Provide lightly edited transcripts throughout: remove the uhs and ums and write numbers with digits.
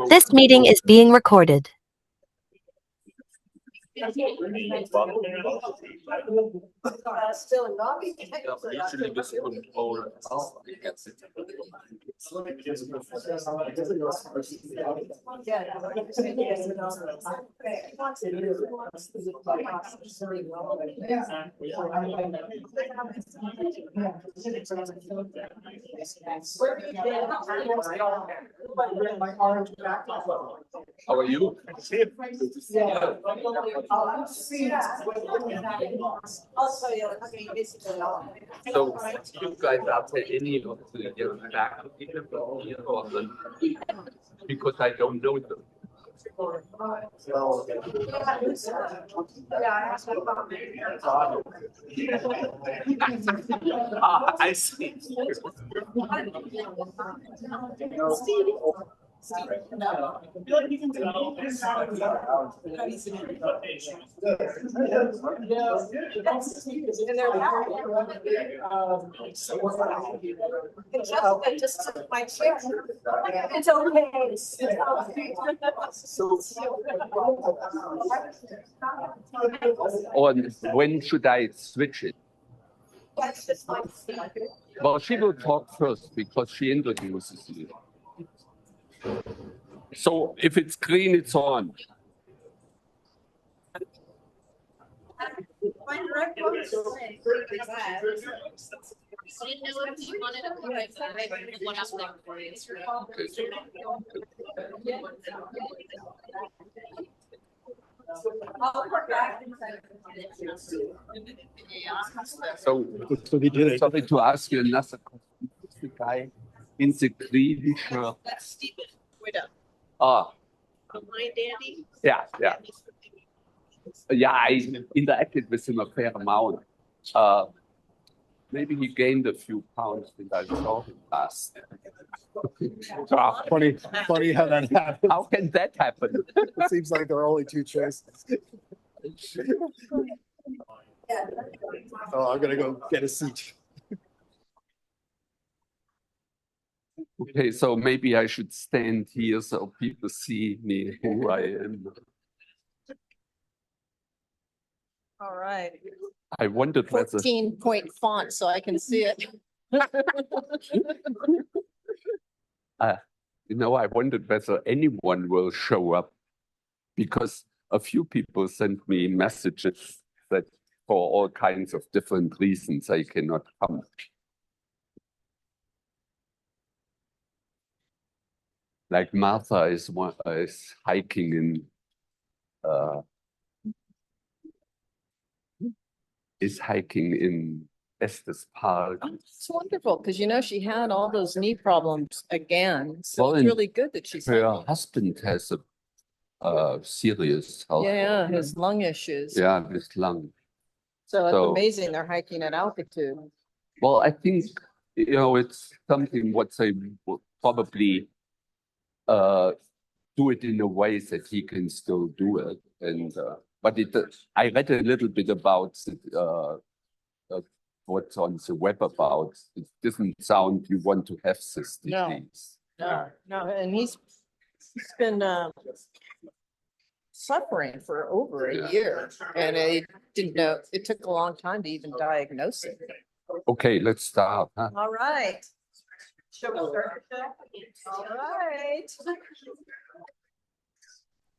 This meeting is being recorded. How are you? So you guys are any of the faculty or the, because I don't know them. I see. Just took my chair. It's okay. Or when should I switch it? Well, she will talk first because she introduces you. So if it's green, it's on. So he did it. Sorry to ask you another question. The guy in the green shirt. That's Stephen. We're done. Ah. Hi, Dandy. Yeah. Yeah, I interacted with him a fair amount. Maybe he gained a few pounds since I saw him last. Funny how that happens. How can that happen? It seems like there are only two choices. Oh, I'm gonna go get a seat. Okay, so maybe I should stand here so people see me who I am. All right. I wondered whether 14-point font so I can see it. I wondered whether anyone will show up because a few people sent me messages that for all kinds of different reasons I cannot come. Like Martha is hiking in Estes Park. Oh, it's wonderful because she had all those knee problems again. So Well, it's really good that she's her healthy. husband has a serious health Yeah, problem. his lung issues. Yeah, his lung. So it's So- amazing they're hiking at altitude. Well, I think it's something what they will probably do it in a way that he can still do it. And but I read a little bit about what's on the web about. It doesn't sound you want to have this disease. No, and he's been suffering for over a year, and I didn't know. It took a long time to even diagnose it. Okay, let's start. Huh? All right. Shall we start? All right.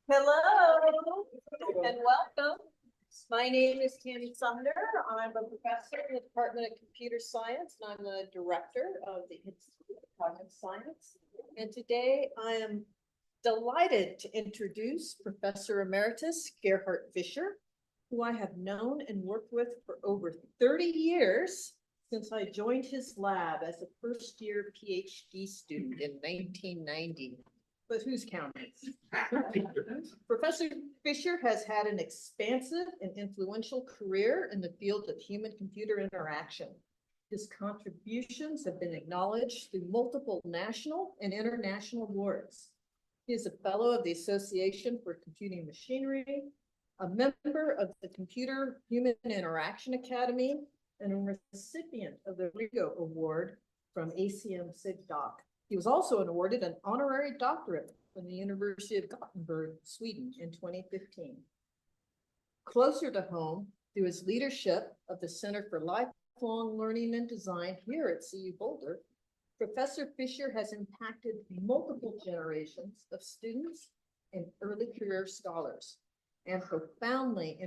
Hello and welcome. My name is Tammy Sumner. I'm a professor in the Department of Computer Science, and I'm the director of the Institute of Cognitive Science. And today I am delighted to introduce Professor Emeritus Gerhard Fischer, who I have known and worked with for over 30 years since I joined his lab as a first-year PhD student in 1990. But who's counting? Professor Fischer has had an expansive and influential career in the field of human-computer interaction. His contributions have been acknowledged through multiple national and international awards. He is a fellow of the Association for Computing Machinery, a member of the Computer Human Interaction Academy, and a recipient of the Rigo Award from ACM SIGDoc. He was also awarded an honorary doctorate from the University of Gothenburg, Sweden in 2015. Closer to home, through his leadership of the Center for Lifelong Learning and Design here at CU Boulder, Professor Fischer has impacted multiple generations of students and early career scholars, and profoundly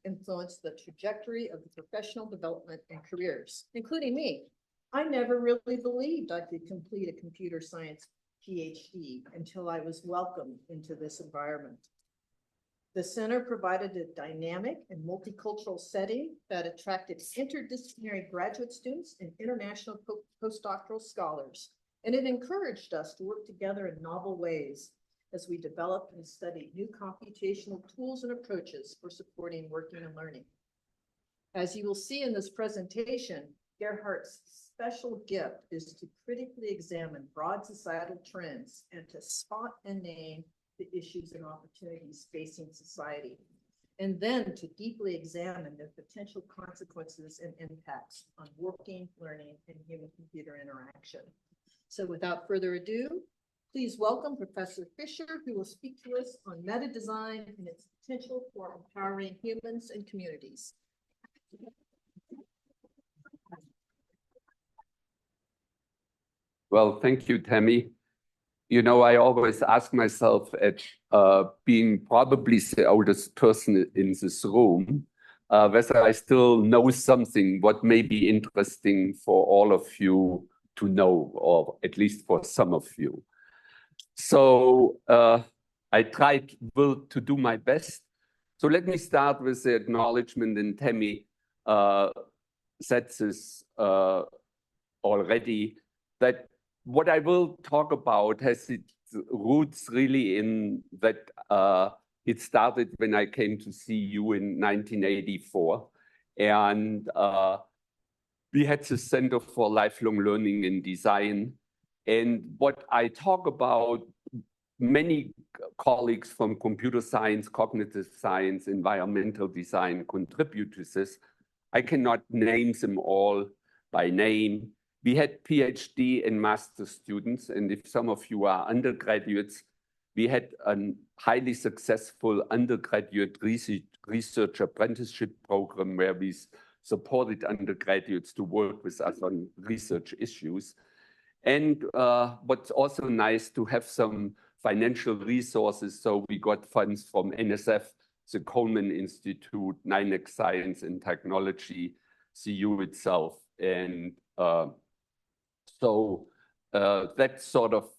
influenced the trajectory of the professional development and careers, including me. I never really believed I could complete a computer science PhD until I was welcomed into this environment. The center provided a dynamic and multicultural setting that attracted interdisciplinary graduate students and international postdoctoral scholars, and it encouraged us to work together in novel ways as we developed and studied new computational tools and approaches for supporting working and learning. As you will see in this presentation, Gerhard's special gift is to critically examine broad societal trends and to spot and name the issues and opportunities facing society, and then to deeply examine the potential consequences and impacts on working, learning, and human-computer interaction. So without further ado, please welcome Professor Fischer, who will speak to us on meta design and its potential for empowering humans and communities. Well, thank you, Tammy. You know, I always ask myself, at being probably the oldest person in this room, whether I still know something what may be interesting for all of you to know, or at least for some of you. So I tried to do my best. So let me start with the acknowledgement, and Tammy said this already, that what I will talk about has its roots really in that it started when I came to CU in 1984. And we had the Center for Lifelong Learning and Design. And what I talk about, many colleagues from computer science, cognitive science, environmental design contribute to this. I cannot name them all by name. We had PhD and master students, and if some of you are undergraduates, we had a highly successful undergraduate research apprenticeship program where we supported undergraduates to work with us on research issues. And what's also nice to have some financial resources, so we got funds from NSF, the Coleman Institute, NINEX Science and Technology, CU itself, and so that sort of,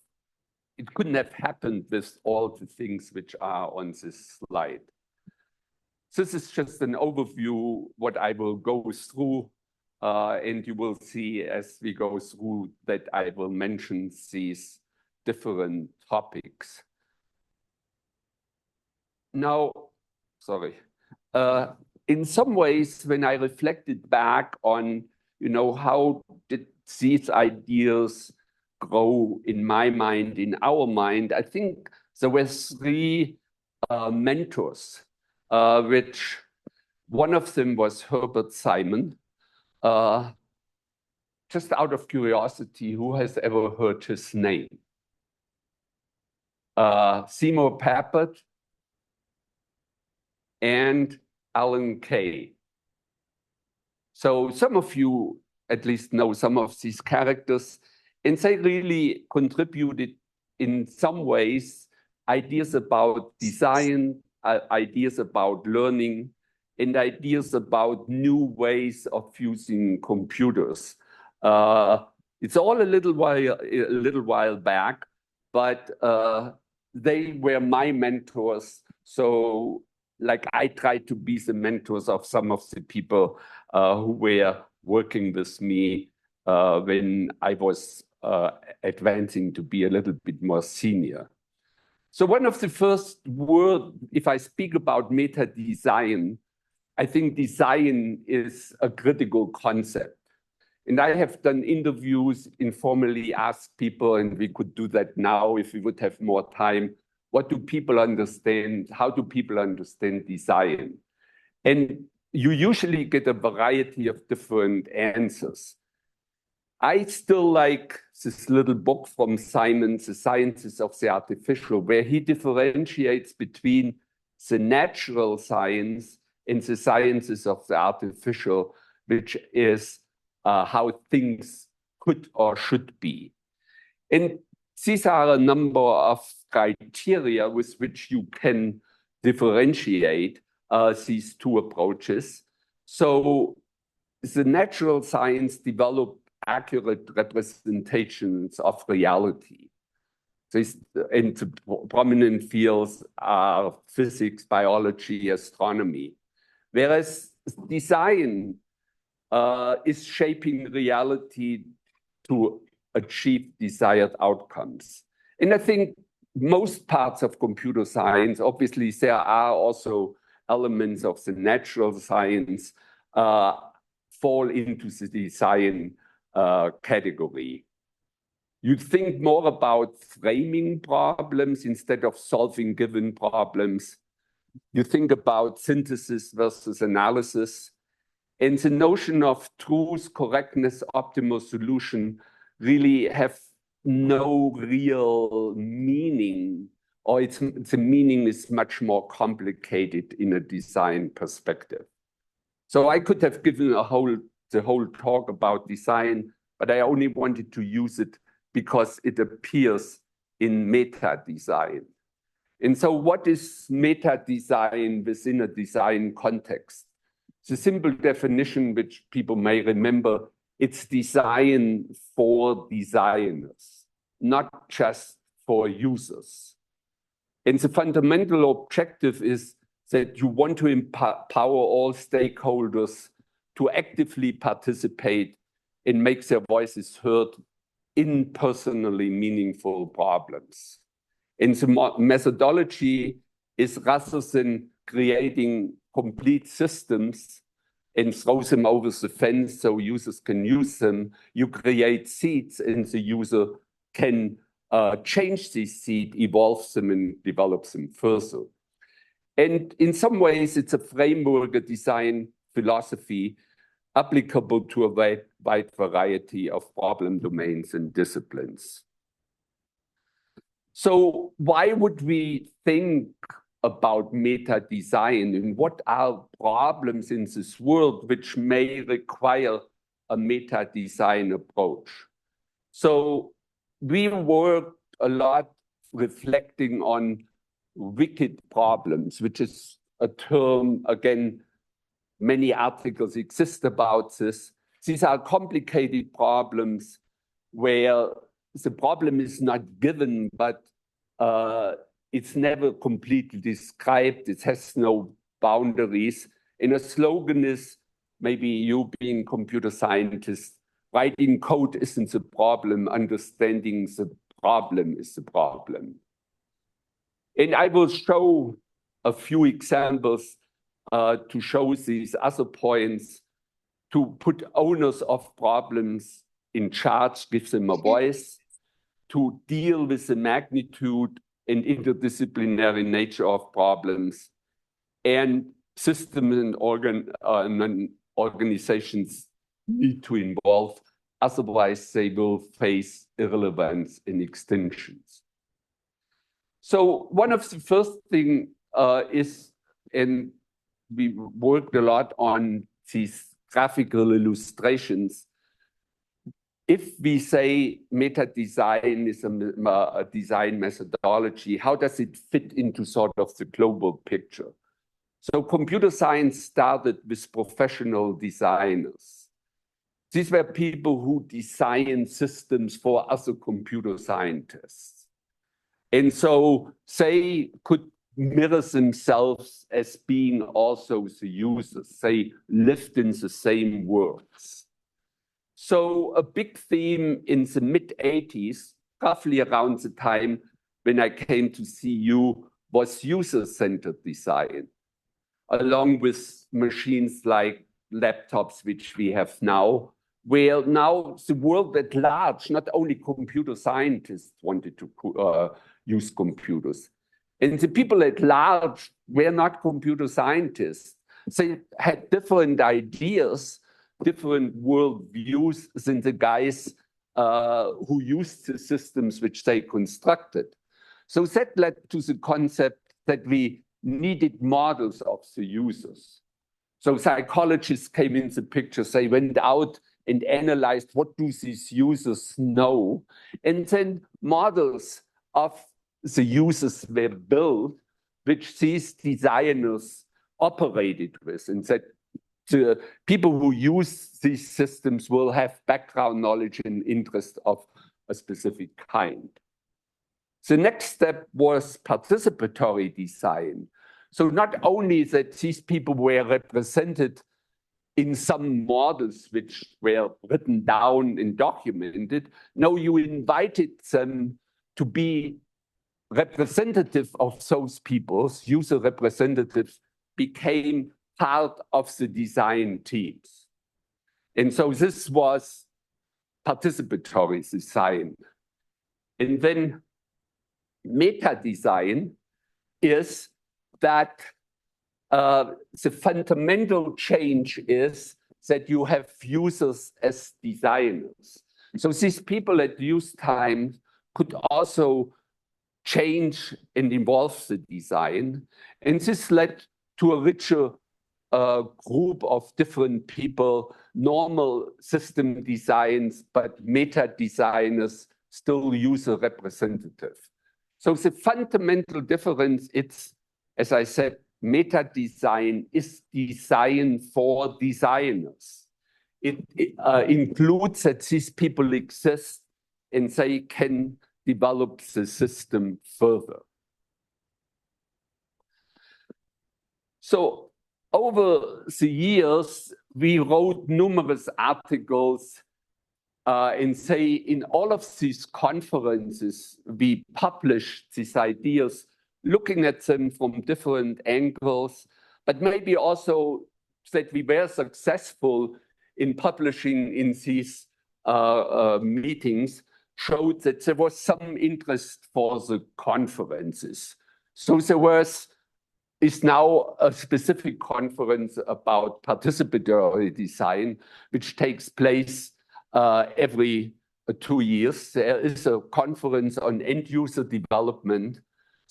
it couldn't have happened with all the things which are on this slide. This is just an overview, what I will go through, and you will see as we go through that I will mention these different topics. Now, sorry. In some ways, when I reflected back on, you know, how did these ideas grow in my mind, in our mind, I think there were three mentors, which one of them was Herbert Simon. Just out of curiosity, who has ever heard his name? Seymour Papert and Alan Kay. So some of you at least know some of these characters, and they really contributed in some ways ideas about design, ideas about learning, and ideas about new ways of using computers. It's all a little while back, but they were my mentors. So like I tried to be the mentors of some of the people who were working with me when I was advancing to be a little bit more senior. So one of the first words, if I speak about meta design, I think design is a critical concept. And I have done interviews, informally asked people, and we could do that now if we would have more time. What do people understand? How do people understand design? And you usually get a variety of different answers. I still like this little book from Simon, The Sciences of the Artificial, where he differentiates between the natural science and the sciences of the artificial, which is how things could or should be. And these are a number of criteria with which you can differentiate these two approaches. So the natural science developed accurate representations of reality. And the prominent fields are physics, biology, astronomy. Whereas design is shaping reality to achieve desired outcomes. And I think most parts of computer science, obviously there are also elements of the natural science, fall into the design category. You think more about framing problems instead of solving given problems. You think about synthesis versus analysis. And the notion of truth, correctness, optimal solution really have no real meaning, or the meaning is much more complicated in a design perspective. So I could have given the whole talk about design, but I only wanted to use it because it appears in meta design. And so what is meta design within a design context? The simple definition, which people may remember, it's design for designers, not just for users. And the fundamental objective is that you want to empower all stakeholders to actively participate and make their voices heard in personally meaningful problems. And the methodology is, rather than creating complete systems and throw them over the fence so users can use them, you create seeds and the user can change this seed, evolve them and develop them further. And in some ways, it's a framework, a design philosophy applicable to a wide variety of problem domains and disciplines. So why would we think about meta design, and what are problems in this world which may require a meta design approach? So we worked a lot reflecting on wicked problems, which is a term, again, many articles exist about this. These are complicated problems where the problem is not given, but it's never completely described. It has no boundaries. And a slogan is, maybe you being computer scientist, writing code isn't the problem, understanding the problem is the problem. And I will show a few examples to show these other points, to put owners of problems in charge, give them a voice, to deal with the magnitude and interdisciplinary nature of problems. And systems and organizations need to involve, otherwise they will face irrelevance and extinctions. So one of the first thing is, and we worked a lot on these graphical illustrations. If we say meta design is a design methodology, how does it fit into sort of the global picture? So computer science started with professional designers. These were people who design systems for other computer scientists. And so they could mirror themselves as being also the users. They lived in the same worlds. So a big theme in the mid-80s, roughly around the time when I came to CU, was user-centered design, along with machines like laptops, which we have now, where now the world at large, not only computer scientists wanted to use computers. And the people at large were not computer scientists. They had different ideas, different worldviews than the guys who used the systems which they constructed. So that led to the concept that we needed models of the users. So psychologists came in the picture. They went out and analyzed what do these users know. And then models of the users were built, which these designers operated with. And that the people who use these systems will have background knowledge and interest of a specific kind. The next step was participatory design. So not only that these people were represented in some models which were written down and documented, no, you invited them to be representative of those peoples. User representatives became part of the design teams. And so this was participatory design. And then meta design is that the fundamental change is that you have users as designers. So these people at use time could also change and evolve the design. And this led to a richer group of different people, normal system designs, but meta designers, still user representative. So the fundamental difference, it's, as I said, meta design is design for designers. It includes that these people exist and they can develop the system further. So over the years, we wrote numerous articles and say in all of these conferences, we published these ideas, looking at them from different angles, but maybe also that we were successful in publishing in these meetings showed that there was some interest for the conferences. So there is now a specific conference about participatory design, which takes place every 2 years. There is a conference on end-user development.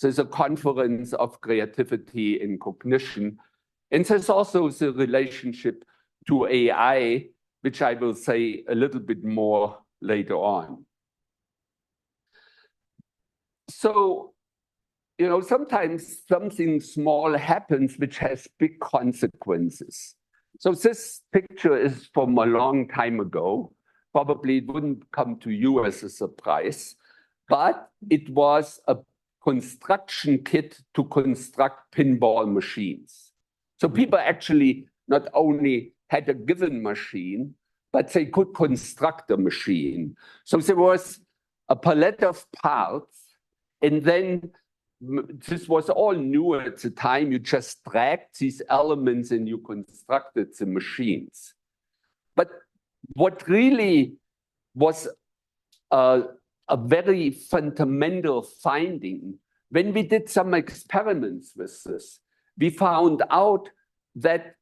There's a conference of creativity and cognition. And there's also the relationship to AI, which I will say a little bit more later on. So, you know, sometimes something small happens which has big consequences. So this picture is from a long time ago. Probably it wouldn't come to you as a surprise, but it was a construction kit to construct pinball machines. So people actually not only had a given machine, but they could construct a machine. So there was a palette of parts, and then this was all new at the time. You just dragged these elements and you constructed the machines. But what really was a very fundamental finding, when we did some experiments with this, we found out that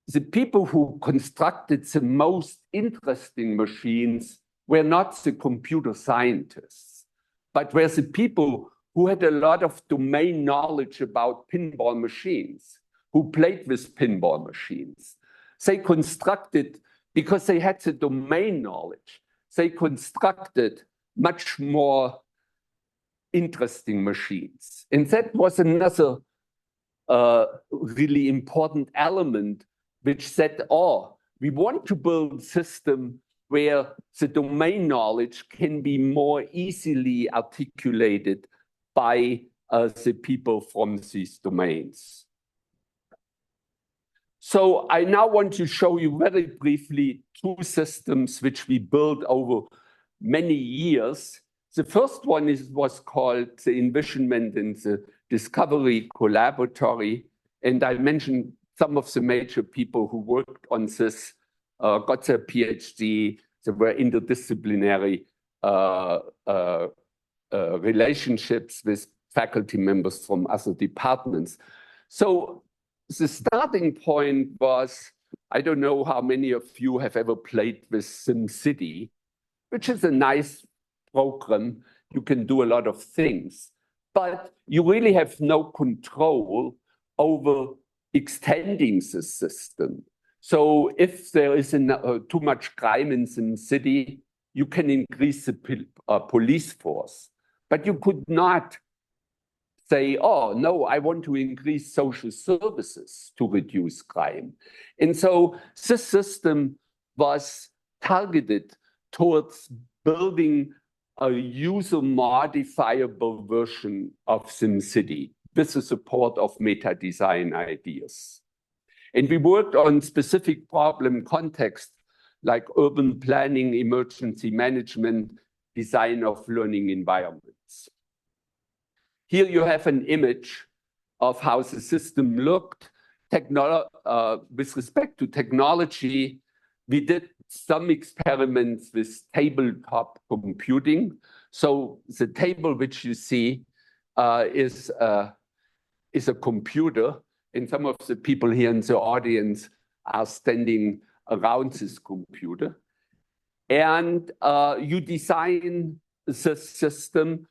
the people who constructed the most interesting machines were not the computer scientists, but were the people who had a lot of domain knowledge about pinball machines, who played with pinball machines. They constructed, because they had the domain knowledge, they constructed much more interesting machines. And that was another really important element which said, oh, we want to build a system where the domain knowledge can be more easily articulated by the people from these domains. So I now want to show you very briefly 2 systems which we built over many years. The first one was called the Envisionment and the Discovery Collaboratory. And I mentioned some of the major people who worked on this, got their PhD. There were interdisciplinary relationships with faculty members from other departments. So the starting point was I don't know how many of you have ever played with SimCity, which is a nice program. You can do a lot of things, but you really have no control over extending the system. So if there is too much crime in SimCity, you can increase the police force, but you could not say, oh, no, I want to increase social services to reduce crime. And so this system was targeted towards building a user-modifiable version of SimCity with the support of meta-design ideas. And we worked on specific problem contexts like urban planning, emergency management, design of learning environments. Here you have an image of how the system looked. With respect to technology, we did some experiments with tabletop computing. So the table which you see is a computer, and some of the people here in the audience are standing around this computer. And you design the system,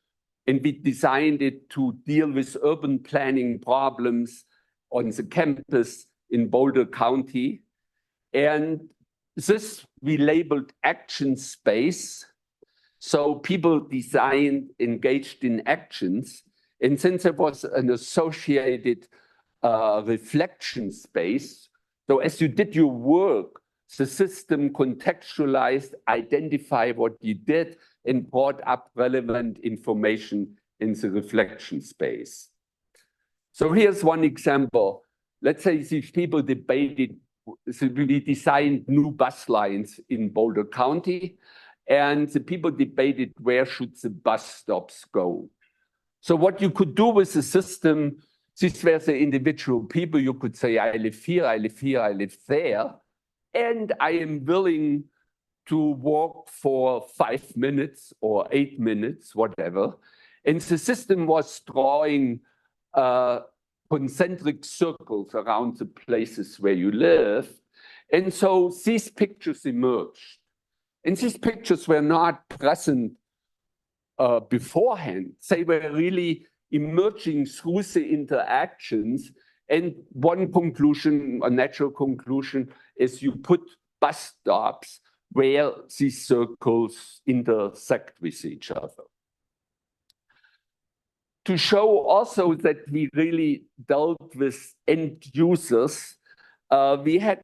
and we designed it to deal with urban planning problems on the campus in Boulder County. And this we labeled action space. So people engaged in actions. And since there was an associated reflection space, so as you did your work, the system contextualized, identified what you did, and brought up relevant information in the reflection space. So here's one example. Let's say these people debated, so we designed new bus lines in Boulder County, and the people debated where should the bus stops go. So what you could do with the system, these were the individual people. You could say, I live here, I live here, I live there, and I am willing to walk for 5 minutes or 8 minutes, whatever. And the system was drawing concentric circles around the places where you live. And so these pictures emerged. And these pictures were not present beforehand. They were really emerging through the interactions. And one conclusion, a natural conclusion, is you put bus stops where these circles intersect with each other. To show also that we really dealt with end users, we had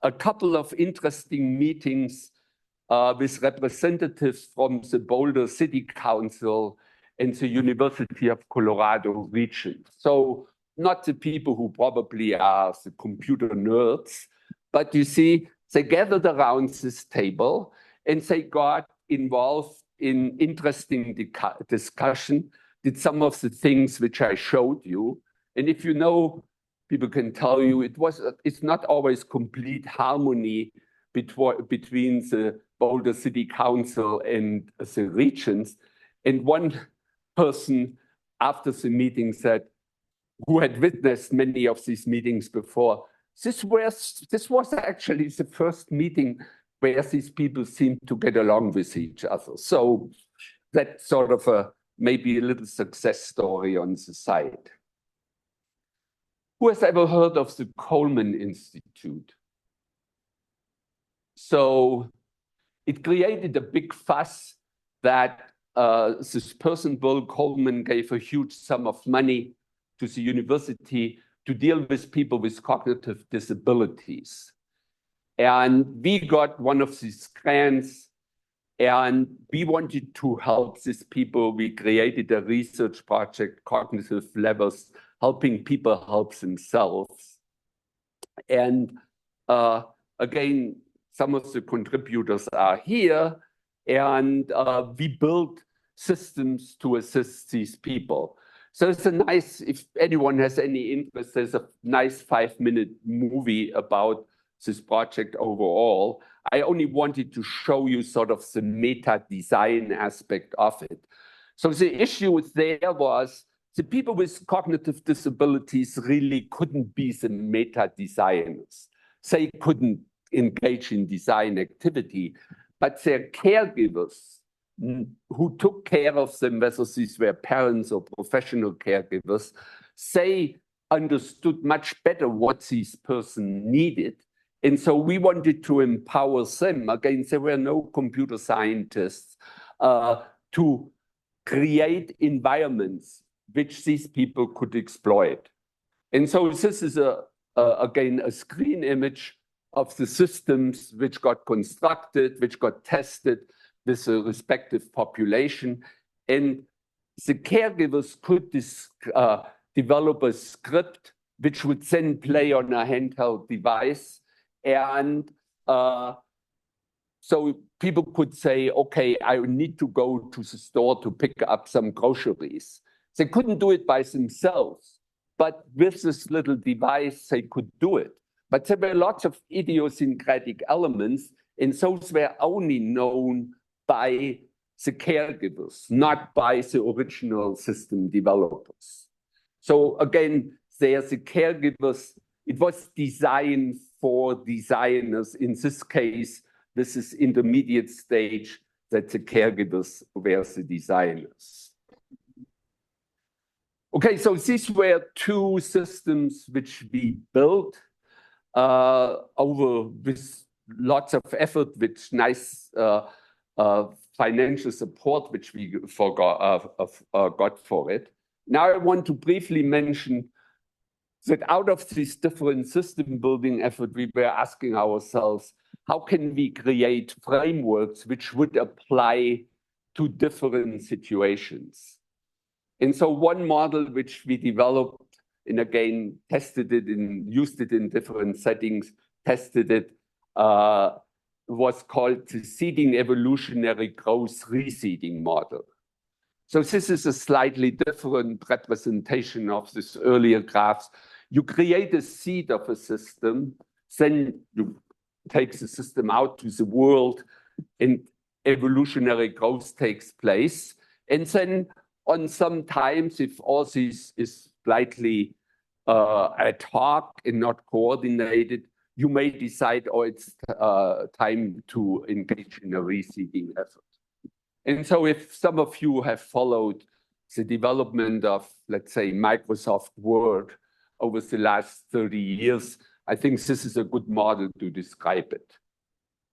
a couple of interesting meetings with representatives from the Boulder City Council and the University of Colorado region. So not the people who probably are the computer nerds, but you see, they gathered around this table and they got involved in interesting discussion, did some of the things which I showed you. And if you know, people can tell you it's not always complete harmony between the Boulder City Council and the regions. And one person after the meeting said, who had witnessed many of these meetings before, this was actually the first meeting where these people seemed to get along with each other. So that's sort of maybe a little success story on the side. Who has ever heard of the Coleman Institute? So it created a big fuss that this person, Bill Coleman, gave a huge sum of money to the university to deal with people with cognitive disabilities. And we got one of these grants, and we wanted to help these people. We created a research project, Cognitive Levels, helping people help themselves. And again, some of the contributors are here, and we built systems to assist these people. So it's a nice, if anyone has any interest, there's a nice 5-minute movie about this project overall. I only wanted to show you sort of the meta design aspect of it. So the issue there was the people with cognitive disabilities really couldn't be the meta designers. they couldn't engage in design activity, but their caregivers who took care of them, whether these were parents or professional caregivers, they understood much better what this person needed. And so we wanted to empower them. Again, there were no computer scientists to create environments which these people could exploit. And so this is, again, a screen image of the systems which got constructed, which got tested with the respective population. And the caregivers could develop a script which would then play on a handheld device. And so people could say, okay, I need to go to the store to pick up some groceries. They couldn't do it by themselves, but with this little device, they could do it. But there were lots of idiosyncratic elements, and those were only known by the caregivers, not by the original system developers. So again, there's the caregivers. It was designed for designers. In this case, this is intermediate stage that the caregivers were the designers. Okay, so these were two systems which we built over with lots of effort, with nice financial support, which we got for it. Now I want to briefly mention that out of this different system building effort, we were asking ourselves, how can we create frameworks which would apply to different situations? And so one model which we developed, and again, tested it and used it in different settings, tested it, was called the seeding evolutionary growth reseeding model. So this is a slightly different representation of this earlier graphs. You create a seed of a system, then you take the system out to the world, and evolutionary growth takes place. And then on some times, if all this is slightly ad hoc and not coordinated, you may decide, oh, it's time to engage in a reseeding effort. And so if some of you have followed the development of, let's say, Microsoft Word over the last 30 years, I think this is a good model to describe it.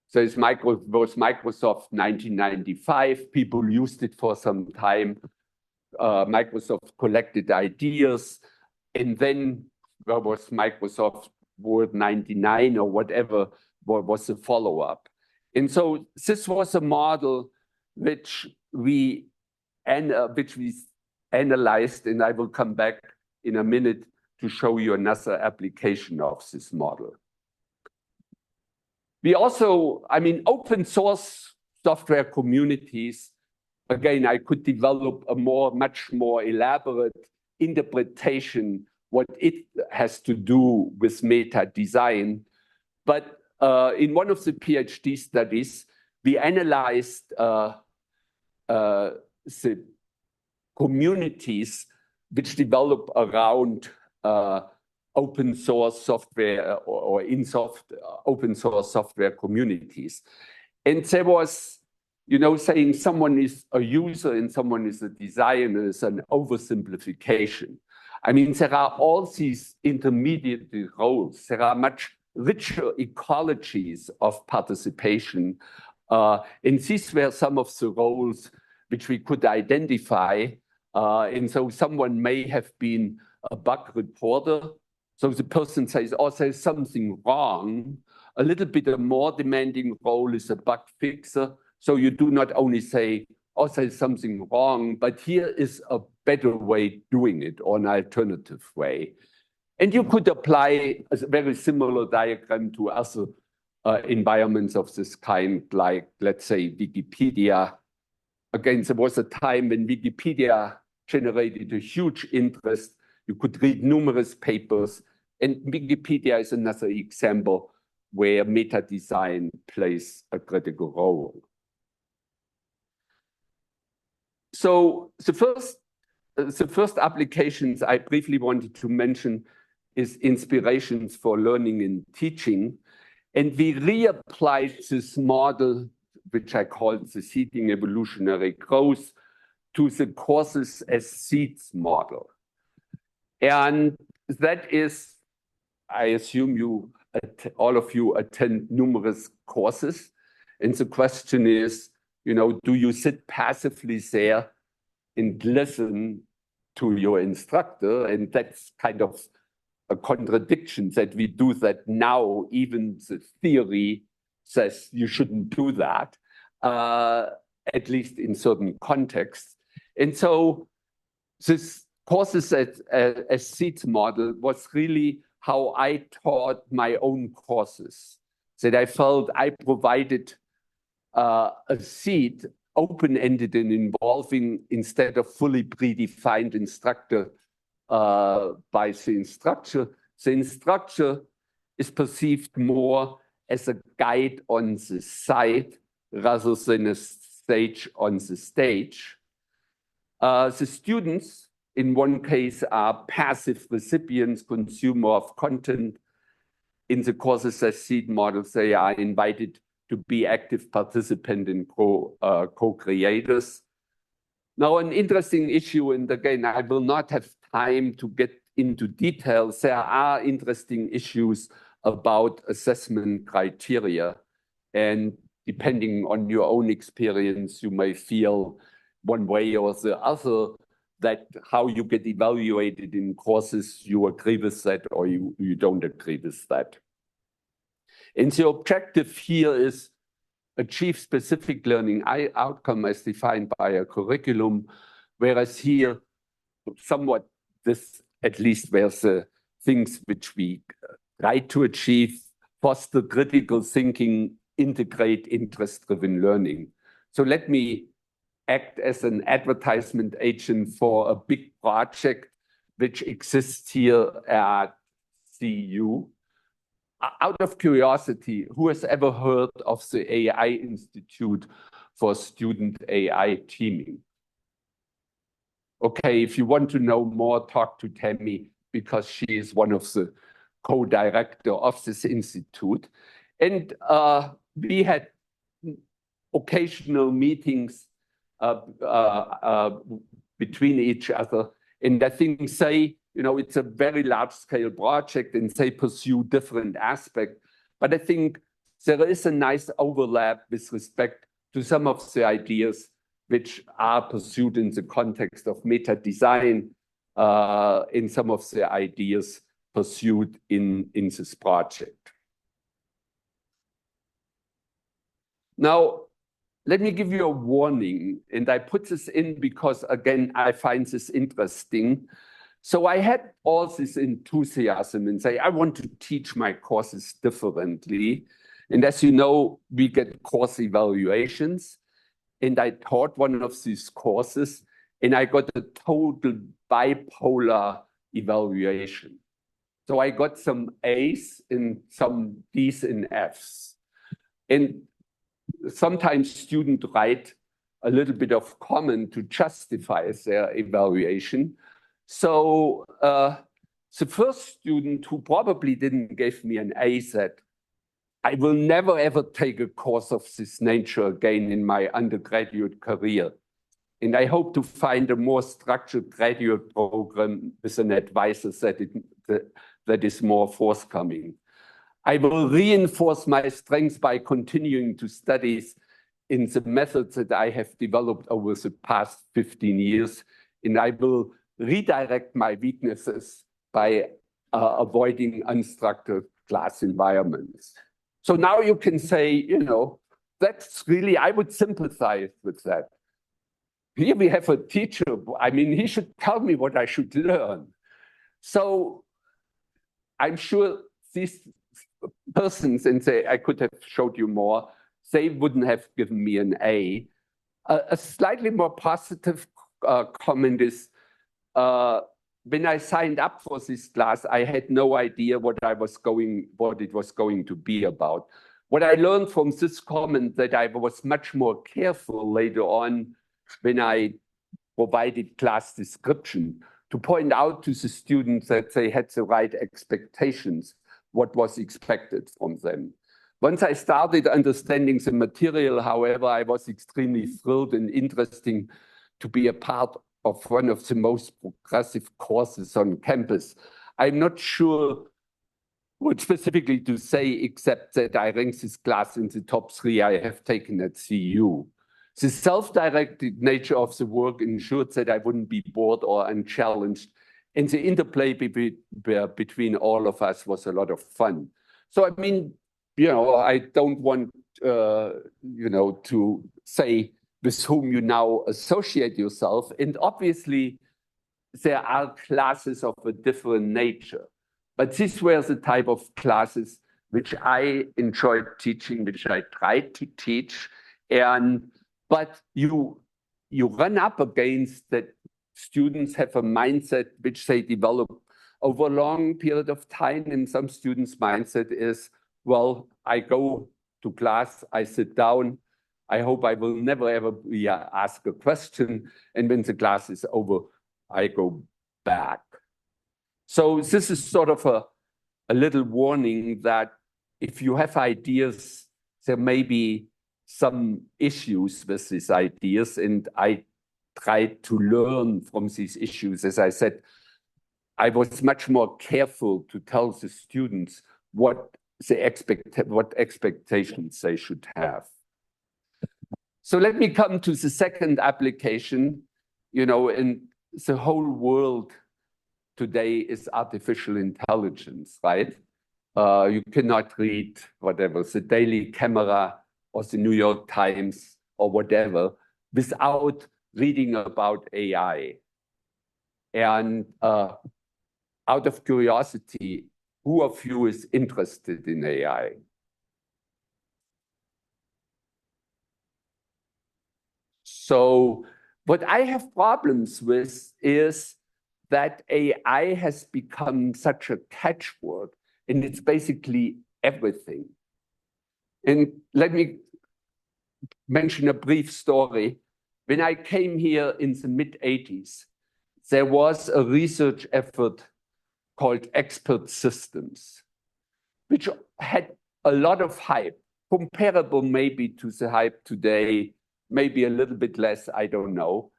So it was Microsoft 1995. People used it for some time. Microsoft collected ideas. And then there was Microsoft Word 99 or whatever was the follow-up. And so this was a model which we analyzed, and I will come back in a minute to show you another application of this model. We also, open source software communities, again, I could develop a much more elaborate interpretation what it has to do with meta design. But in one of the PhD studies, we analyzed the communities which develop around open source software or open source software communities. And there was, saying someone is a user and someone is a designer is an oversimplification. There are all these intermediate roles. There are much richer ecologies of participation. And these were some of the roles which we could identify. And so someone may have been a bug reporter. So the person says, oh, there's something wrong. A little bit a more demanding role is a bug fixer. So you do not only say, oh, there's something wrong, but here is a better way doing it, or an alternative way. And you could apply a very similar diagram to other environments of this kind, like, let's say, Wikipedia. Again, there was a time when Wikipedia generated a huge interest. You could read numerous papers, and Wikipedia is another example where meta design plays a critical role. So the first applications I briefly wanted to mention is inspirations for learning and teaching. And we reapplied this model, which I call the seeding evolutionary growth, to the courses as seeds model. And that is, I assume all of you attend numerous courses. And the question is, do you sit passively there and listen to your instructor? And that's kind of a contradiction that we do that now. Even the theory says you shouldn't do that, at least in certain contexts. And so this courses as seeds model was really how I taught my own courses, that I felt I provided a seed, open-ended and involving, instead of fully predefined instructor by the instructor. The instructor is perceived more as a guide on the side rather than a sage on the stage. The students, in one case, are passive recipients, consumer of content. In the courses as seed models, they are invited to be active participant and co-creators. Now, an interesting issue, and again, I will not have time to get into details. There are interesting issues about assessment criteria. And depending on your own experience, you may feel one way or the other that how you get evaluated in courses, you agree with that or you don't agree with that. And the objective here is achieve specific learning outcome as defined by a curriculum, whereas here, somewhat this, at least were the things which we try to achieve: foster critical thinking, integrate interest-driven learning. So let me act as an advertisement agent for a big project which exists here at CU. Out of curiosity, who has ever heard of the AI Institute for Student AI Teaming? Okay, if you want to know more, talk to Tammy, because she is one of the co-director of this institute. And we had occasional meetings between each other. And I think it's a very large-scale project and they pursue different aspects. But I think there is a nice overlap with respect to some of the ideas which are pursued in the context of meta design, in some of the ideas pursued in this project. Now, let me give you a warning, and I put this in because, again, I find this interesting. So I had all this enthusiasm and say, I want to teach my courses differently. And as you know, we get course evaluations. And I taught one of these courses, and I got a total bipolar evaluation. So I got some A's and some D's and F's. And sometimes students write a little bit of comment to justify their evaluation. So the first student, who probably didn't give me an A, said, I will never ever take a course of this nature again in my undergraduate career. And I hope to find a more structured graduate program with an advisor that is more forthcoming. I will reinforce my strengths by continuing to study in the methods that I have developed over the past 15 years. And I will redirect my weaknesses by avoiding unstructured class environments. So now you can say, that's really, I would sympathize with that. Here we have a teacher. I mean, he should tell me what I should learn. So I'm sure these persons, and say, I could have showed you more, they wouldn't have given me an A. A slightly more positive comment is, when I signed up for this class, I had no idea what it was going to be about. What I learned from this comment that I was much more careful later on when I provided class description to point out to the students that they had the right expectations, what was expected from them. Once I started understanding the material, however, I was extremely thrilled and interesting to be a part of one of the most progressive courses on campus. I'm not sure what specifically to say, except that I rank this class in the top 3 I have taken at CU. The self-directed nature of the work ensured that I wouldn't be bored or unchallenged, and the interplay between all of us was a lot of fun. So, I mean, I don't want, to say with whom you now associate yourself. And obviously, there are classes of a different nature. But these were the type of classes which I enjoyed teaching, which I tried to teach. But you run up against that students have a mindset which they develop over a long period of time. And some students' mindset is, well, I go to class, I sit down, I hope I will never ever be asked a question. And when the class is over, I go back. So this is sort of a little warning that if you have ideas, there may be some issues with these ideas. And I tried to learn from these issues. As I said, I was much more careful to tell the students what expectations they should have. So let me come to the second application. In the whole world today is artificial intelligence, right? You cannot read whatever, the Daily Camera or the New York Times or whatever without reading about AI. And out of curiosity, who of you is interested in AI? So what I have problems with is that AI has become such a catchword, and it's basically everything. And let me mention a brief story. When I came here in the mid-80s, there was a research effort called Expert Systems, which had a lot of hype, comparable maybe to the hype today, maybe a little bit less, I don't know.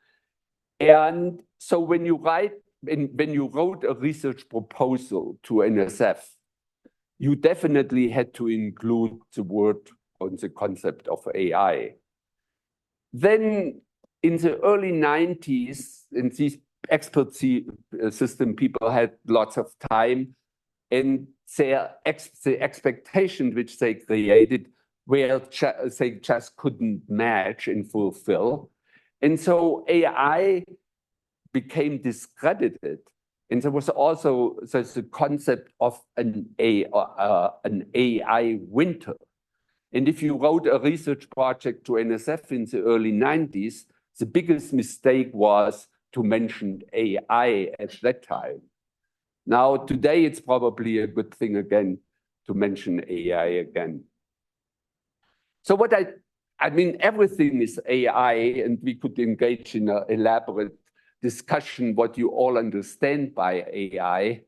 And so when you wrote a research proposal to NSF, you definitely had to include the word on the concept of AI. Then in the early 90s, in these expert system people had lots of time, and the expectation which they created where they just couldn't match and fulfill. And so AI became discredited. And there was also the concept of an AI winter. And if you wrote a research project to NSF in the early 90s, the biggest mistake was to mention AI at that time. Now, today, it's probably a good thing again to mention AI again. So what I mean, everything is AI, and we could engage in an elaborate discussion what you all understand by AI.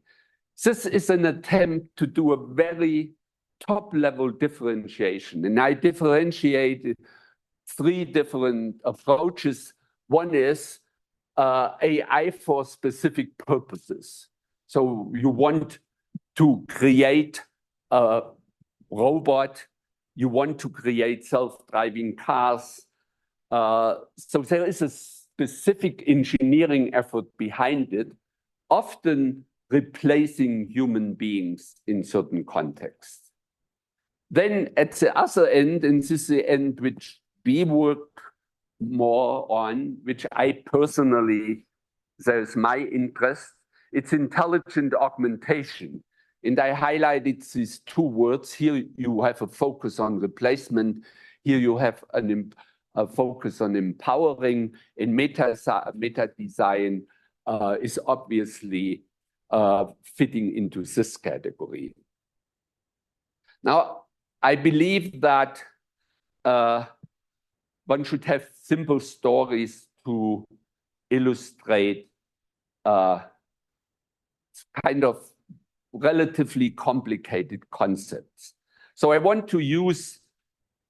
This is an attempt to do a very top-level differentiation. And I differentiated 3 different approaches. One is AI for specific purposes. So you want to create a robot, you want to create self-driving cars. So there is a specific engineering effort behind it, often replacing human beings in certain contexts. Then at the other end, and this is the end which we work more on, which I personally, there's my interest, it's intelligent augmentation. And I highlighted these 2 words. Here you have a focus on replacement. Here you have a focus on empowering. And meta design is obviously fitting into this category. Now, I believe that one should have simple stories to illustrate kind of relatively complicated concepts. So I want to use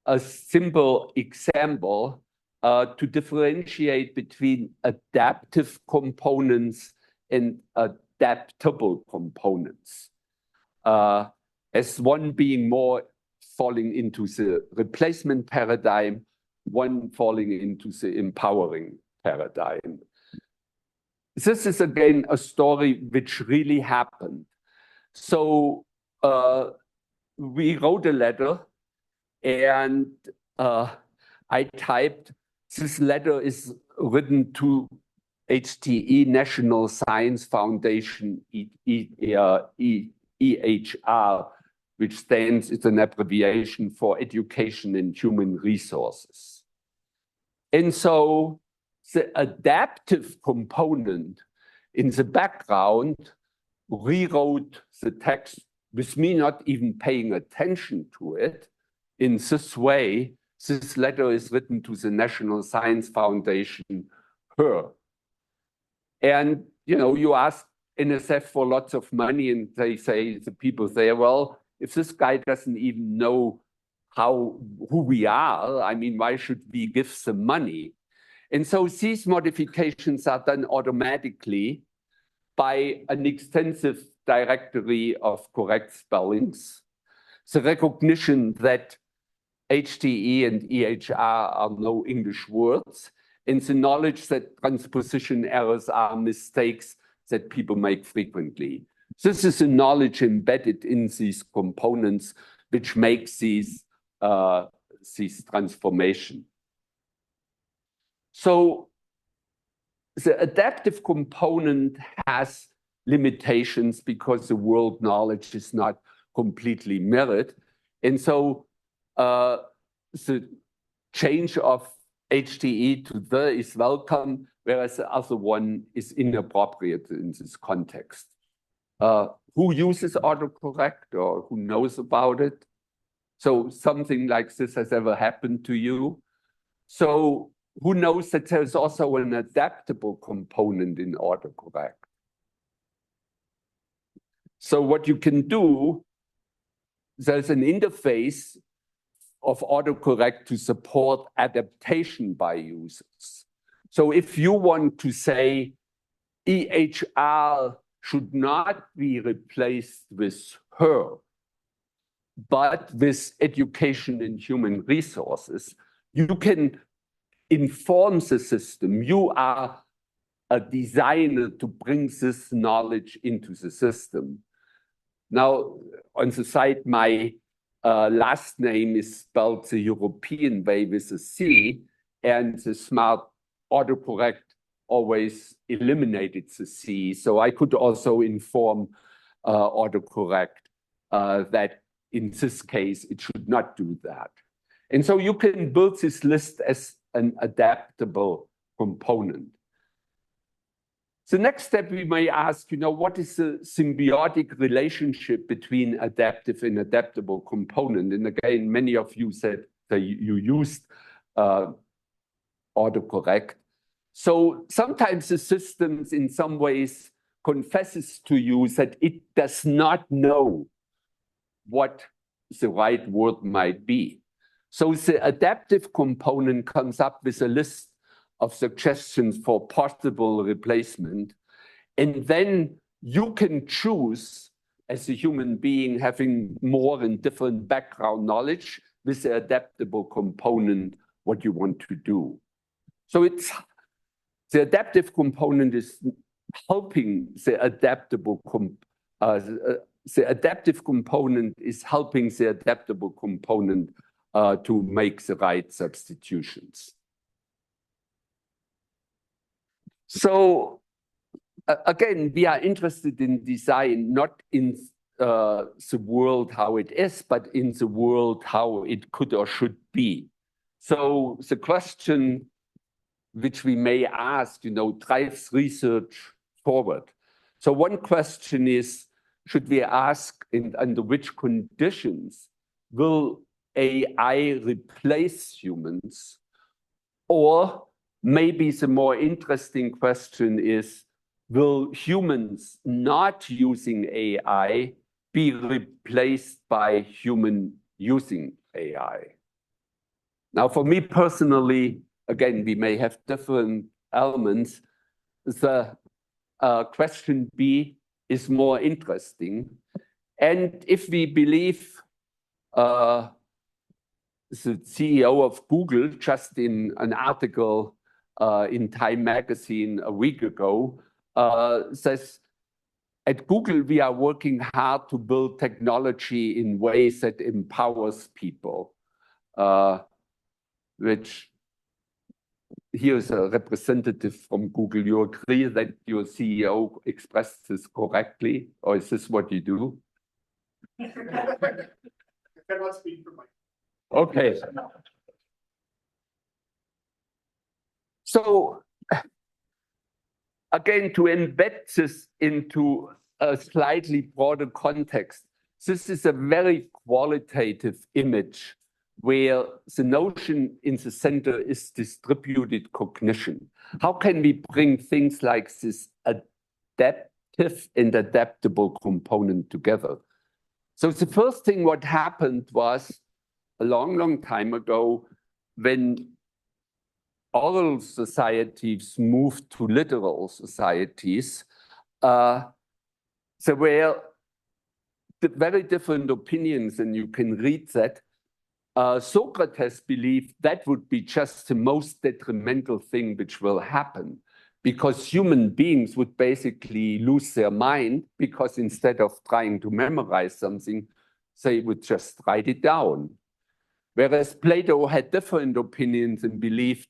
a simple example to differentiate between adaptive components and adaptable components. As one being more falling into the replacement paradigm, one falling into the empowering paradigm. This is again a story which really happened. So we wrote a letter, and I typed, this letter is written to HTE, National Science Foundation, EHR, which stands, it's an abbreviation for Education and Human Resources. And so the adaptive component in the background rewrote the text with me not even paying attention to it. In this way, this letter is written to the National Science Foundation, her. And you ask NSF for lots of money, and they say, the people say, well, if this guy doesn't even know who we are, I mean, why should we give some money? And so these modifications are done automatically by an extensive directory of correct spellings, the recognition that HTE and EHR are no English words, and the knowledge that transposition errors are mistakes that people make frequently. This is a knowledge embedded in these components which makes these transformation. So the adaptive component has limitations because the world knowledge is not completely mirrored. And so the change of HTE to the is welcome, whereas the other one is inappropriate in this context. Who uses autocorrect or who knows about it? So something like this has ever happened to you? So who knows that there's also an adaptable component in autocorrect? So what you can do, there's an interface of autocorrect to support adaptation by users. So if you want to say EHR should not be replaced with her, but with education and human resources, you can inform the system. You are a designer to bring this knowledge into the system. Now, on the side, my last name is spelled the European way with a C, and the smart autocorrect always eliminated the C. So I could also inform autocorrect that in this case, it should not do that. And so you can build this list as an adaptable component. The next step we may ask, what is the symbiotic relationship between adaptive and adaptable component? And again, many of you said that you used autocorrect. So sometimes the systems in some ways confesses to you that it does not know what the right word might be. So the adaptive component comes up with a list of suggestions for possible replacement. And then you can choose, as a human being having more and different background knowledge, with the adaptable component, what you want to do. So the adaptive component is helping the adaptable component is helping the adaptable component to make the right substitutions. So again, we are interested in design, not in the world how it is, but in the world how it could or should be. So the question which we may ask, drives research forward. So one question is, should we ask under which conditions will AI replace humans? Or maybe the more interesting question is, will humans not using AI be replaced by human using AI. Now, for me personally, again, we may have different elements. The question B is more interesting. And if we believe the CEO of Google, just in an article in Time magazine a week ago, says, at Google, we are working hard to build technology in ways that empowers people, which here's a representative from Google. You agree that your CEO expressed this correctly, or is this what you do? I cannot speak for myself. Okay. So again, to embed this into a slightly broader context, this is a very qualitative image where the notion in the center is distributed cognition. How can we bring things like this adaptive and adaptable component together? So the first thing what happened was a long, long time ago when oral societies moved to literal societies, there were very different opinions, and you can read that. Socrates believed that would be just the most detrimental thing which will happen, because human beings would basically lose their mind, because instead of trying to memorize something, they would just write it down. Whereas Plato had different opinions and believed,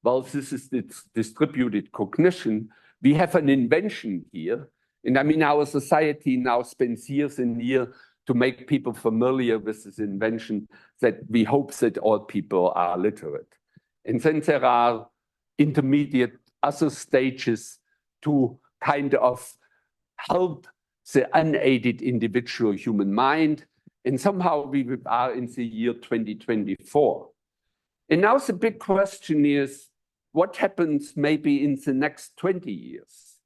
well, this is distributed cognition. We have an invention here. And I mean, our society now spends years and years to make people familiar with this invention, that we hope that all people are literate. And then there are intermediate other stages to kind of help the unaided individual human mind. And somehow we are in the year 2024. And now the big question is, what happens maybe in the next 20 years?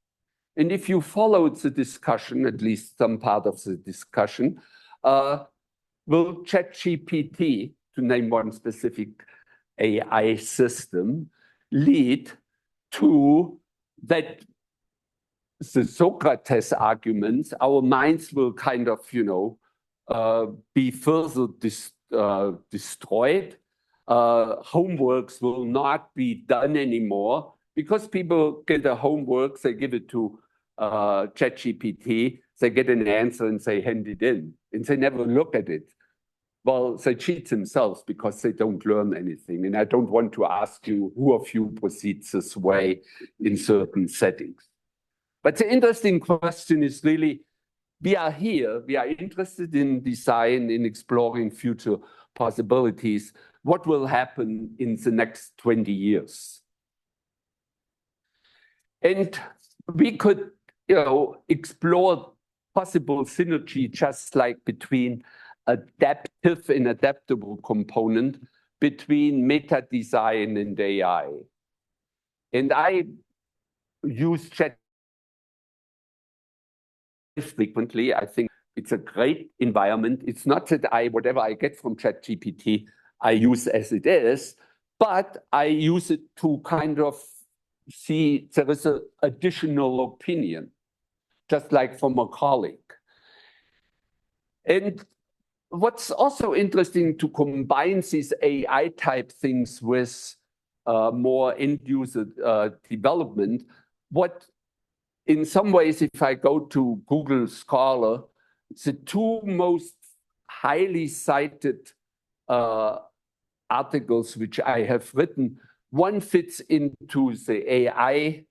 And if you followed the discussion, at least some part of the discussion, will ChatGPT, to name one specific AI system, lead to that the Socrates arguments, our minds will kind of, be further destroyed. Homeworks will not be done anymore because people get their homework, they give it to ChatGPT, they get an answer and they hand it in, and they never look at it. Well, they cheat themselves because they don't learn anything. And I don't want to ask you who of you proceeds this way in certain settings. But the interesting question is really, we are here, we are interested in design, in exploring future possibilities. What will happen in the next 20 years? And we could, explore possible synergy just like between adaptive and adaptable component between meta design and AI. And I use Chat frequently. I think it's a great environment. It's not that whatever I get from ChatGPT, I use as it is, but I use it to kind of see there is an additional opinion, just like from a colleague. And what's also interesting to combine these AI type things with more end user development, what in some ways, if I go to Google Scholar, the two most highly cited articles which I have written, one fits into the AI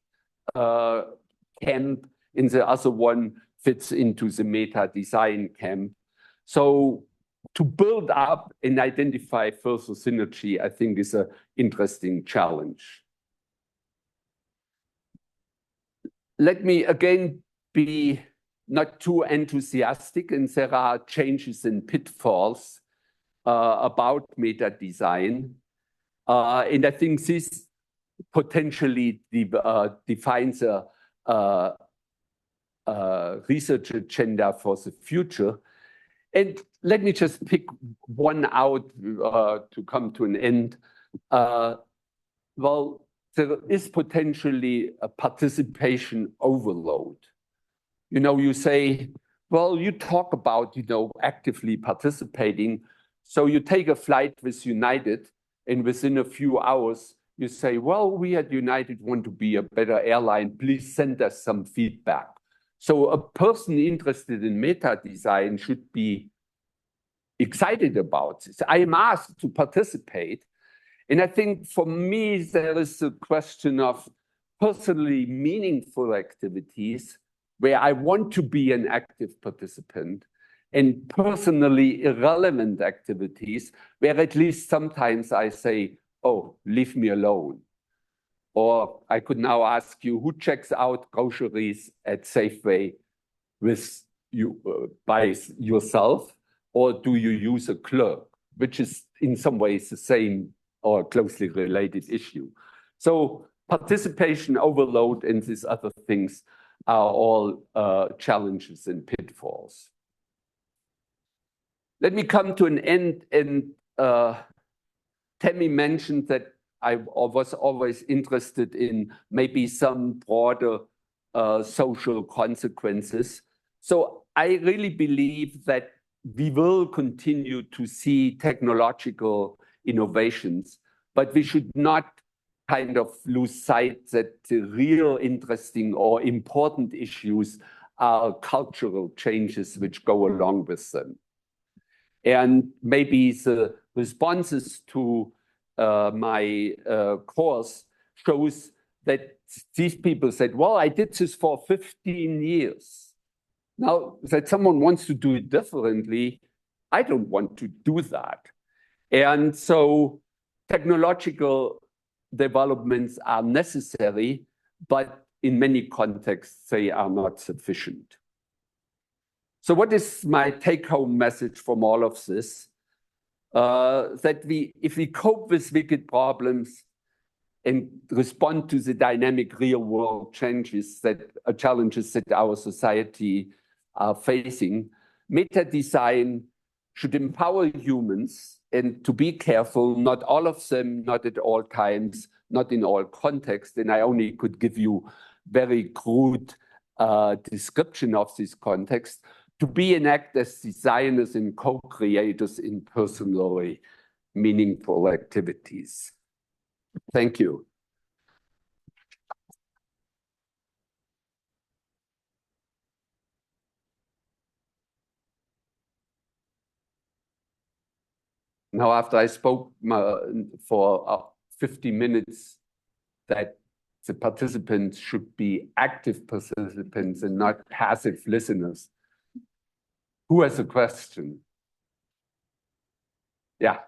camp, and the other one fits into the meta design camp. So to build up and identify further synergy, I think is an interesting challenge. Let me again be not too enthusiastic, and there are changes and pitfalls about meta design. And I think this potentially defines a research agenda for the future. And let me just pick one out to come to an end. Well, there is potentially a participation overload. You say, well, you talk about, actively participating. So you take a flight with United, and within a few hours, you say, well, we at United want to be a better airline. Please send us some feedback. So a person interested in meta design should be excited about this. I am asked to participate. And I think for me, there is a question of personally meaningful activities where I want to be an active participant, and personally irrelevant activities where at least sometimes I say, oh, leave me alone. Or I could now ask you, who checks out groceries at Safeway with you by yourself, or do you use a clerk, which is in some ways the same or closely related issue. So participation overload and these other things are all challenges and pitfalls. Let me come to an end, and Tammy mentioned that I was always interested in maybe some broader social consequences. So I really believe that we will continue to see technological innovations, but we should not kind of lose sight that the real interesting or important issues are cultural changes which go along with them. And maybe the responses to my course shows that these people said, well, I did this for 15 years. Now that someone wants to do it differently, I don't want to do that. And so technological developments are necessary, but in many contexts, they are not sufficient. So what is my take-home message from all of this? That if we cope with wicked problems and respond to the dynamic real-world challenges that our society are facing, meta design should empower humans, and to be careful, not all of them, not at all times, not in all contexts. And I only could give you very crude description of this context, to be and act as designers and co-creators in personally meaningful activities. Thank you. Now, after I spoke for 50 minutes that the participants should be active participants and not passive listeners, who has a question? Yeah.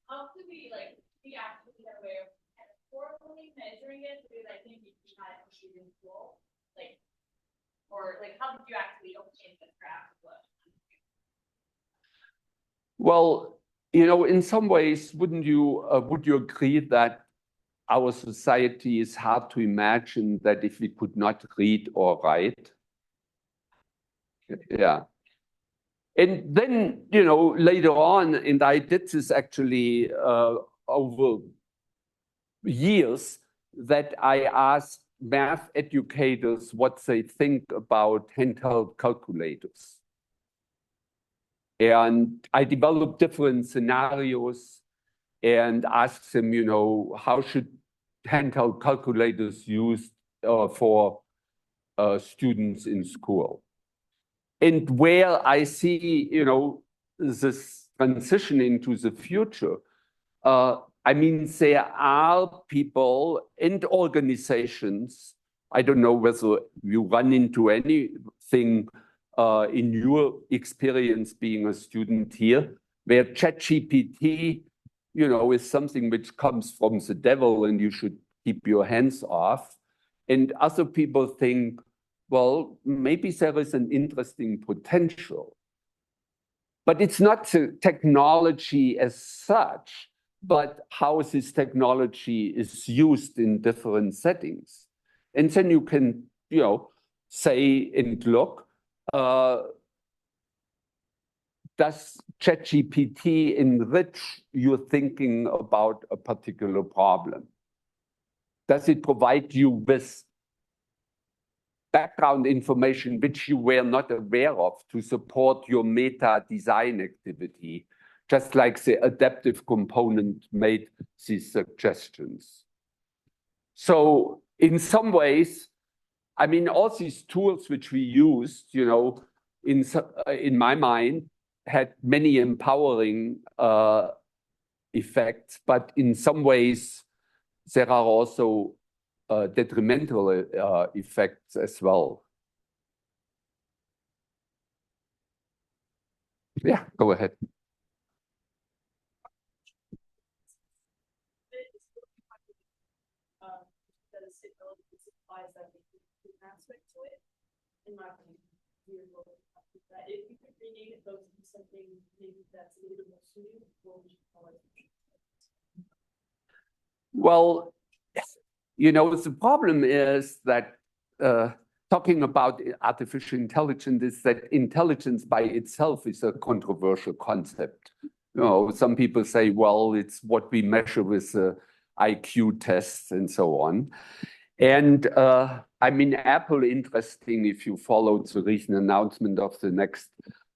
How do we be actually aware of formally measuring it? Because I think you had issues in school, or how did you actually obtain the graph? Well, in some ways, would you agree that our society is hard to imagine that if we could not read or write? Yeah. And then, later on, and I did this actually over years, that I asked math educators what they think about handheld calculators. And I developed different scenarios and asked them, how should handheld calculators used for students in school? And where I see, this transition into the future, there are people and organizations, I don't know whether you run into anything in your experience being a student here, where ChatGPT, is something which comes from the devil and you should keep your hands off. And other people think, well, maybe there is an interesting potential. But it's not the technology as such, but how this technology is used in different settings. And then you can, say and look, does ChatGPT enrich your thinking about a particular problem? Does it provide you with background information which you were not aware of to support your meta design activity, just like the adaptive component made these suggestions? So in some ways, I mean, all these tools which we used, in my mind, had many empowering effects, but in some ways, there are also detrimental effects as well. Yeah, go ahead. Aspect to it, in my opinion, if you could rename it, those be something maybe that's a little bit more suited, what would you call it? Well, the problem is that talking about artificial intelligence is that intelligence by itself is a controversial concept. Some people say, well, it's what we measure with IQ tests and so on. And I mean, Apple, interesting, if you followed the recent announcement of the next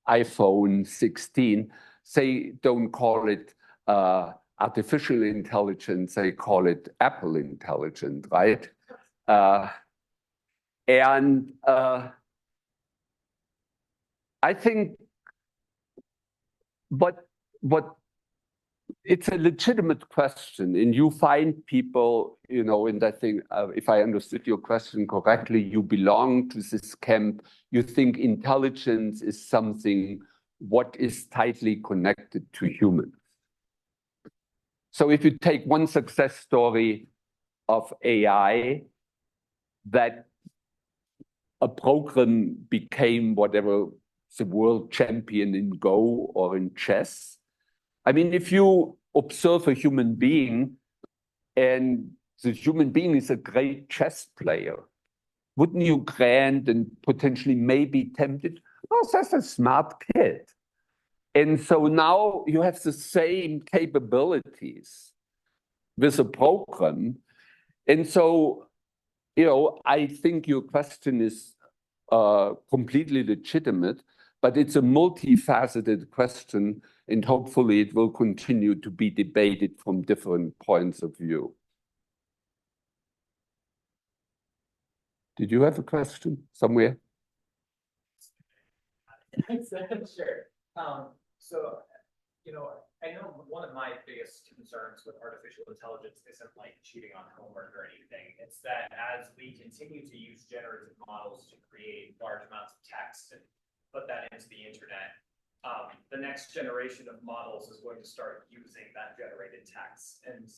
iPhone 16, they don't call it artificial intelligence, they call it Apple intelligence, right? And I think what it's a legitimate question, and you find people, and I think, if I understood your question correctly, you belong to this camp. You think intelligence is something what is tightly connected to humans. So if you take one success story of AI, that a program became whatever the world champion in Go or in chess. I mean, if you observe a human being and the human being is a great chess player, wouldn't you grant and potentially maybe tempted, oh, that's a smart kid. And so now you have the same capabilities with a program. And so, I think your question is completely legitimate, but it's a multifaceted question, and hopefully it will continue to be debated from different points of view. Did you have a question somewhere? Sure. I know one of my biggest concerns with artificial intelligence isn't like cheating on homework or anything. It's that as we continue to use generative models to create large amounts of text and put that into the internet, the next generation of models is going to start using that generated text. And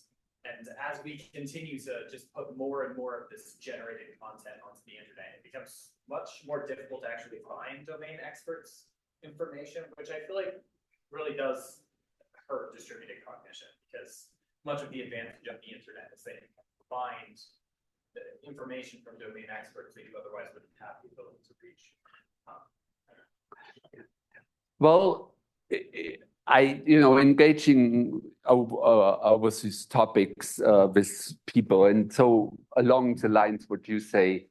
as we continue to just put more and more of this generated content onto the internet, it becomes much more difficult to actually find domain experts information, which I feel like really does hurt distributed cognition, because much of the advantage of the internet is they find the information from domain experts that you otherwise wouldn't have the ability to reach. Well, engaging over these topics with people, and so along the lines what you say,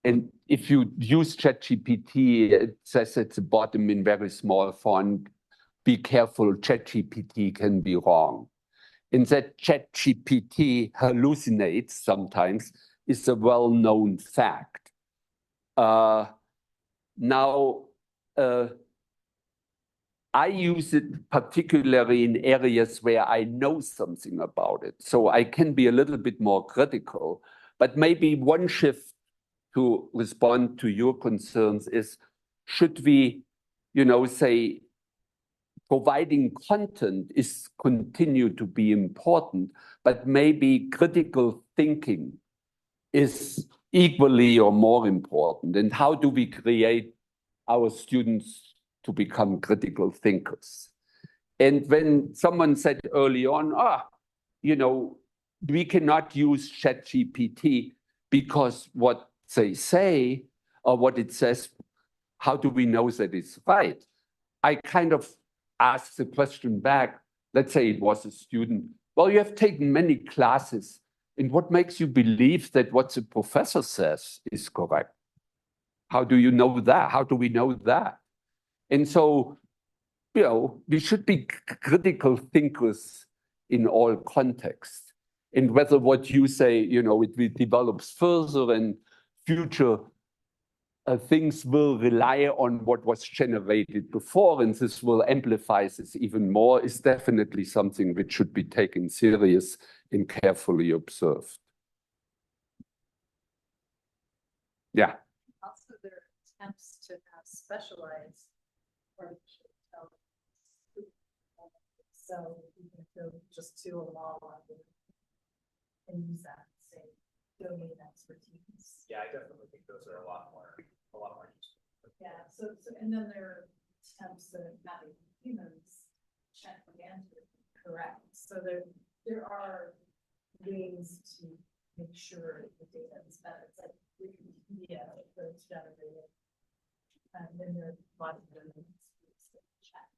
and if you use ChatGPT, it says at the bottom in very small font, be careful, ChatGPT can be wrong. And that ChatGPT hallucinates sometimes is a well-known fact. I use it particularly in areas where I know something about it. So I can be a little bit more critical, but maybe one shift to respond to your concerns is, should we, say, providing content is continue to be important, but maybe critical thinking is equally or more important. And how do we create our students to become critical thinkers. And when someone said early on, we cannot use ChatGPT because what they say or what it says, how do we know that it's right? I kind of asked the question back. Let's say it was a student. Well, you have taken many classes. And what makes you believe that what the professor says is correct? How do you know that? How do we know that? And so, we should be critical thinkers in all contexts. And whether what you say, it develops further and future things will rely on what was generated before, and this will amplify this even more, is definitely something which should be taken serious and carefully observed. Yeah. Also, there are attempts to have specialized artificial intelligence. So you can go just to a law library and use that same domain expertise. Yeah, I definitely think those are a lot more useful. Yeah, so and then there are attempts at having humans check the answer correct. So there are ways to make sure the data is better. It's like Wikipedia that's generated, and then there are lots of domains to check.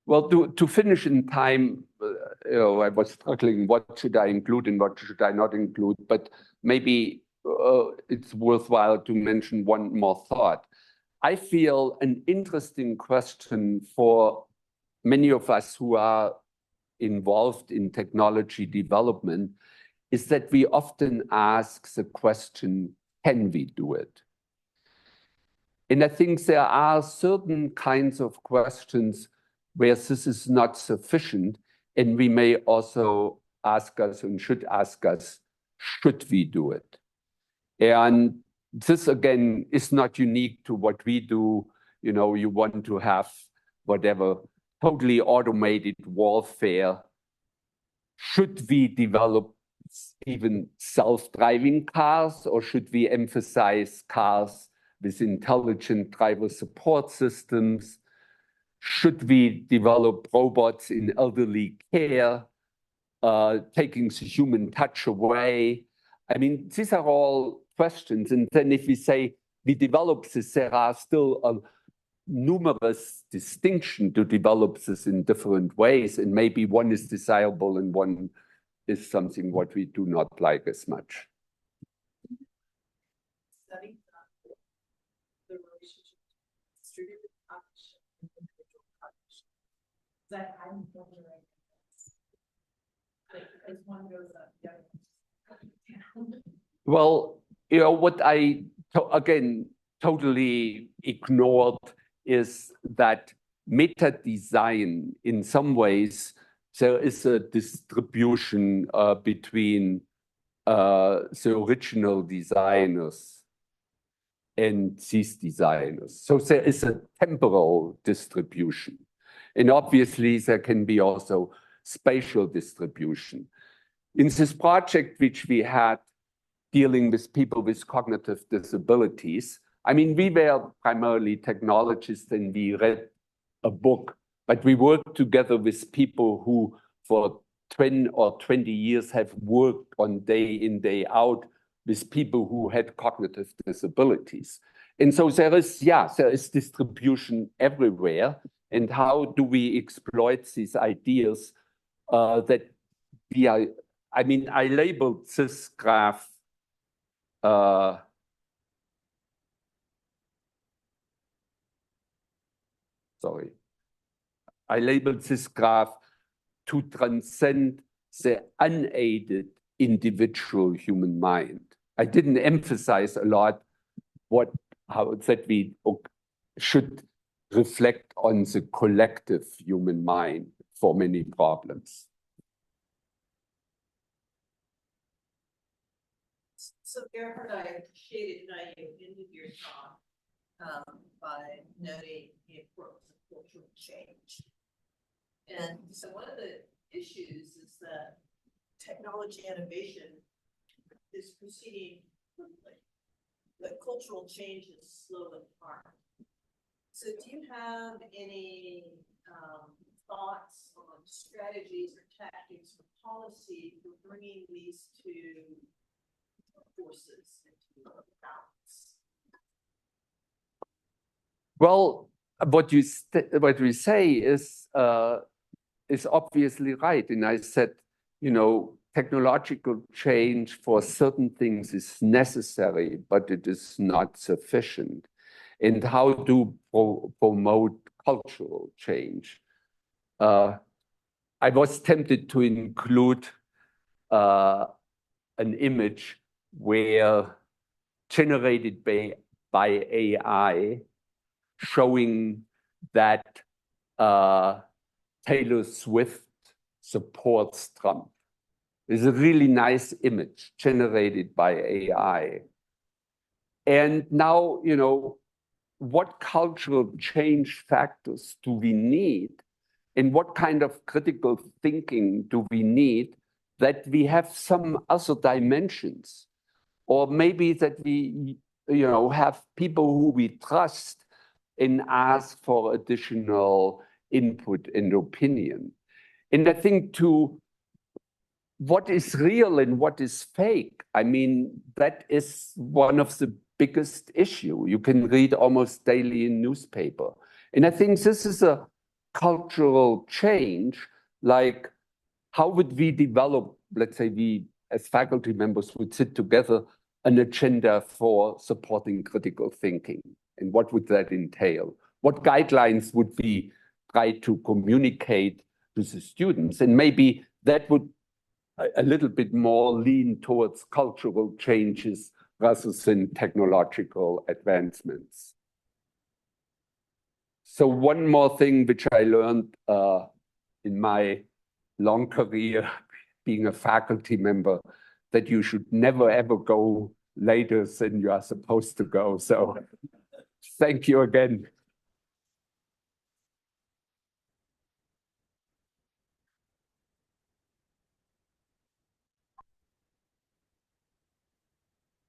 Well, to finish in time, I was struggling, what should I include and what should I not include, but maybe it's worthwhile to mention one more thought. I feel an interesting question for many of us who are involved in technology development is that we often ask the question, can we do it? And I think there are certain kinds of questions where this is not sufficient, and we may also ask us and should ask us, should we do it? And this, again, is not unique to what we do. You want to have whatever, totally automated warfare. Should we develop even self-driving cars, or should we emphasize cars with intelligent driver support systems? Should we develop robots in elderly care, taking the human touch away? I mean, these are all questions. And then if we say we develop this, there are still numerous distinctions to develop this in different ways. And maybe one is desirable and one is something what we do not like as much. Study the relationship between distributed cognition and individual cognition. That I'm wondering, as one goes up, the other goes down. Well, what I, again, totally ignored is that meta design, in some ways, there is a distribution between the original designers and these designers. So there is a temporal distribution. And obviously, there can be also spatial distribution. In this project, which we had dealing with people with cognitive disabilities, I mean, we were primarily technologists and we read a book, but we worked together with people who for 10 or 20 years have worked on day in, day out with people who had cognitive disabilities. And so there is distribution everywhere. And how do we exploit these ideas that we are, I mean, I labeled this graph I labeled this graph to transcend the unaided individual human mind. I didn't emphasize a lot how that we should reflect on the collective human mind for many problems. So Gerhard, I appreciated how you ended your talk by noting the importance of cultural change. And so one of the issues is that technology innovation is proceeding quickly, but cultural change is slow and hard. So do you have any thoughts on strategies or tactics or policy for bringing these two forces into balance? Well, what we say is obviously right. And I said, you know, technological change for certain things is necessary, but it is not sufficient. And how to promote cultural change? I was tempted to include an image where generated by AI showing that Taylor Swift supports Trump. It's a really nice image generated by AI. And now, you know, what cultural change factors do we need? And what kind of critical thinking do we need that we have some other dimensions? Or maybe that we, you know, have people who we trust and ask for additional input and opinion. And I think to what is real and what is fake, I mean, that is one of the biggest issue. You can read almost daily in newspaper. And I think this is a cultural change, like how would we develop, let's say we as faculty members would sit together an agenda for supporting critical thinking. And what would that entail? What guidelines would we try to communicate to the students? And maybe that would a little bit more lean towards cultural changes rather than technological advancements. So one more thing which I learned in my long career being a faculty member, that you should never ever go later than you are supposed to go. So thank you again.